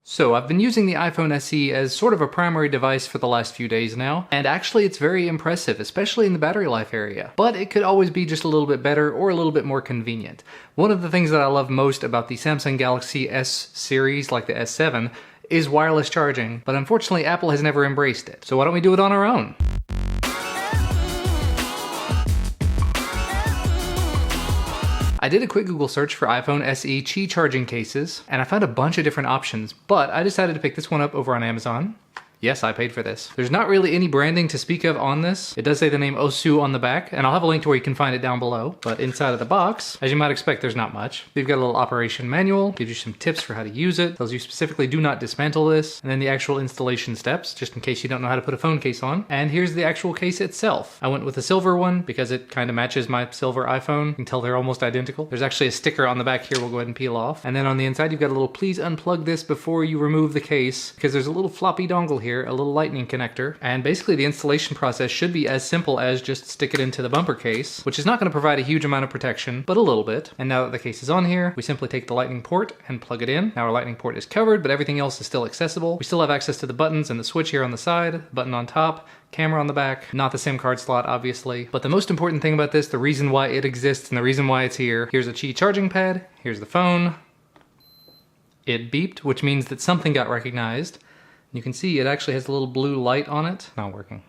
So I've been using the iPhone SE as sort of a primary device for the last few days now, and actually it's very impressive, especially in the battery life area. But it could always be just a little bit better or a little bit more convenient. One of the things that I love most about the Samsung Galaxy S series, like the S7, is wireless charging, but unfortunately Apple has never embraced it. So why don't we do it on our own? I did a quick Google search for iPhone SE Qi charging cases, and I found a bunch of different options, but I decided to pick this one up over on Amazon. Yes, I paid for this. There's not really any branding to speak of on this. It does say the name Ossu on the back, and I'll have a link to where you can find it down below. But inside of the box, as you might expect, there's not much. You've got a little operation manual, gives you some tips for how to use it, tells you specifically do not dismantle this, and then the actual installation steps, just in case you don't know how to put a phone case on. And here's the actual case itself. I went with a silver one because it kind of matches my silver iPhone. You can tell they're almost identical. There's actually a sticker on the back here we'll go ahead and peel off. And then on the inside, you've got a little please unplug this before you remove the case, because there's a little floppy dongle here, a little lightning connector, and basically the installation process should be as simple as just stick it into the bumper case, which is not going to provide a huge amount of protection, but a little bit. And now that the case is on here, we simply take the lightning port and plug it in. Now our lightning port is covered, but everything else is still accessible. We still have access to the buttons and the switch here on the side, button on top, camera on the back, not the SIM card slot obviously. But the most important thing about this, the reason why it exists and the reason why it's here, here's a Qi charging pad, here's the phone. It beeped, which means that something got recognized. You can see it actually has a little blue light on it. Not working.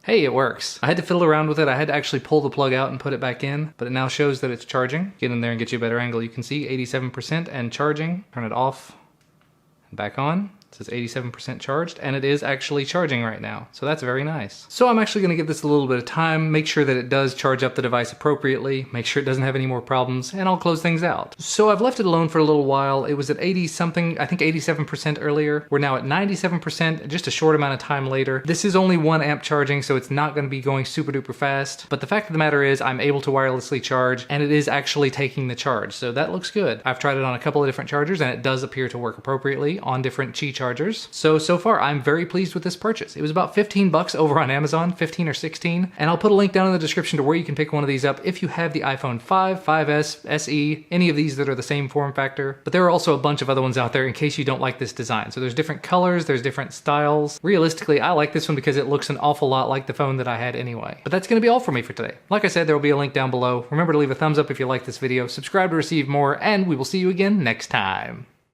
Hey, it works. I had to fiddle around with it. I had to actually pull the plug out and put it back in, but it now shows that it's charging. Get in there and get you a better angle. You can see 87% and charging. Turn it off and back on. It says 87% charged, and it is actually charging right now. So that's very nice. So I'm actually gonna give this a little bit of time, make sure that it does charge up the device appropriately, make sure it doesn't have any more problems, and I'll close things out. So I've left it alone for a little while. It was at 80 something, I think 87% earlier. We're now at 97%, just a short amount of time later. This is only 1 amp charging, so it's not gonna be going super duper fast. But the fact of the matter is I'm able to wirelessly charge, and it is actually taking the charge. So that looks good. I've tried it on a couple of different chargers, and it does appear to work appropriately on different Qi chargers. So far I'm very pleased with this purchase. It was about 15 bucks over on Amazon, 15 or 16, and I'll put a link down in the description to where you can pick one of these up if you have the iPhone 5, 5S, SE, any of these that are the same form factor. But there are also a bunch of other ones out there in case you don't like this design. So there's different colors, there's different styles. Realistically, I like this one because it looks an awful lot like the phone that I had anyway. But that's gonna be all for me for today. Like I said, there will be a link down below. Remember to leave a thumbs up if you like this video, subscribe to receive more, and we will see you again next time.